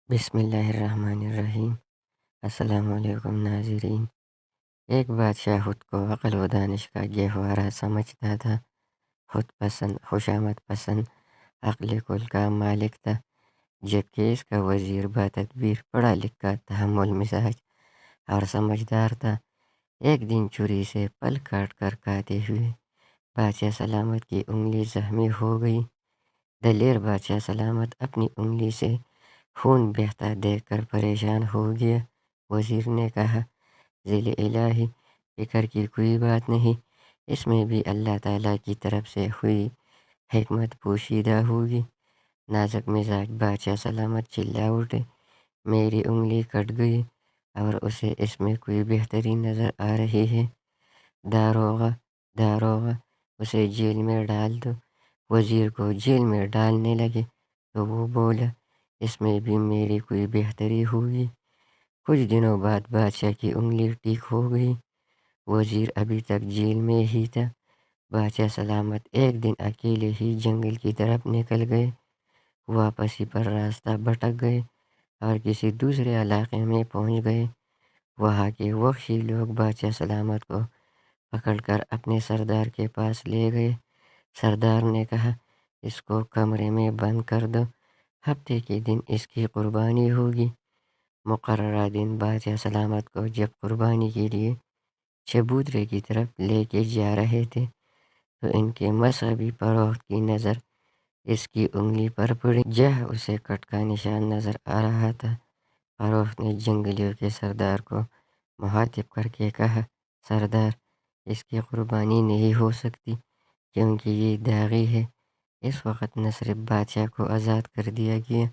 بسم اللہ الرحمن الرحیم۔ السلام علیکم ناظرین۔ ایک بادشاہ خود کو عقل و دانش کا گہوارہ سمجھتا تھا، خود پسند، خوشامد پسند، عقل کل کا مالک تھا، جبکہ اس کا وزیر باتدبیر، پڑھا لکھا، تحمل مزاج اور سمجھدار تھا۔ ایک دن چوری سے پل کاٹ کر کھاتے ہوئے بادشاہ سلامت کی انگلی زخمی ہو گئی۔ دلیر بادشاہ سلامت اپنی انگلی سے خون بہتا دیکھ کر پریشان ہو گیا۔ وزیر نے کہا، ذل الہی، فکر کی کوئی بات نہیں، اس میں بھی اللہ تعالیٰ کی طرف سے ہوئی حکمت پوشیدہ ہوگی۔ نازک مزاج بادشاہ سلامت چلا اٹھے، میری انگلی کٹ گئی اور اسے اس میں کوئی بہتری نظر آ رہی ہے۔ داروغہ داروغہ، اسے جیل میں ڈال دو۔ وزیر کو جیل میں ڈالنے لگے تو وہ بولا، اس میں بھی میری کوئی بہتری ہوگی۔ کچھ دنوں بعد بادشاہ کی انگلی ٹھیک ہو گئی۔ وزیر ابھی تک جیل میں ہی تھا۔ بادشاہ سلامت ایک دن اکیلے ہی جنگل کی طرف نکل گئے۔ واپسی پر راستہ بھٹک گئے اور کسی دوسرے علاقے میں پہنچ گئے۔ وہاں کے وحشی لوگ بادشاہ سلامت کو پکڑ کر اپنے سردار کے پاس لے گئے۔ سردار نے کہا، اس کو کمرے میں بند کر دو، ہفتے کے دن اس کی قربانی ہوگی۔ مقررہ دن بادشاہ سلامت کو جب قربانی کے لیے چبوترے کی طرف لے کے جا رہے تھے تو ان کے مذہبی فروخت کی نظر اس کی انگلی پر پڑی، جہاں اسے کٹ کا نشان نظر آ رہا تھا۔ فروخت نے جنگلیوں کے سردار کو مخاطب کر کے کہا، سردار، اس کی قربانی نہیں ہو سکتی کیونکہ یہ داغی ہے۔ اس وقت نہ صرف بادشاہ کو آزاد کر دیا گیا،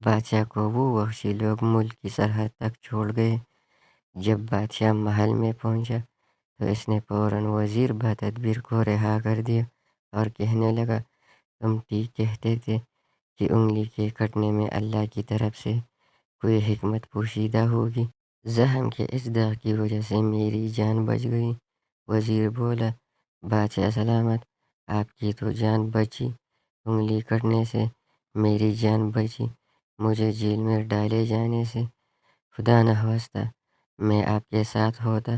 بادشاہ کو وہ وحشی لوگ ملک کی سرحد تک چھوڑ گئے۔ جب بادشاہ محل میں پہنچا تو اس نے فوراً وزیر باتدبیر کو رہا کر دیا اور کہنے لگا، تم ٹھیک کہتے تھے کہ انگلی کے کٹنے میں اللہ کی طرف سے کوئی حکمت پوشیدہ ہوگی۔ زخم کے اس داغ کی وجہ سے میری جان بچ گئی۔ وزیر بولا، بادشاہ سلامت، آپ کی تو جان بچی، انگلی کٹنے سے میری جان بچی، مجھے جیل میں ڈالے جانے سے خدا نخواستہ میں آپ کے ساتھ ہوتا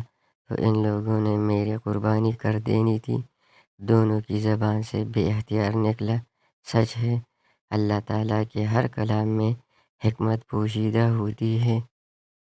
تو ان لوگوں نے میری قربانی کر دینی تھی۔ دونوں کی زبان سے بے اختیار نکلا، سچ ہے، اللہ تعالیٰ کے ہر کلام میں حکمت پوشیدہ ہوتی ہے۔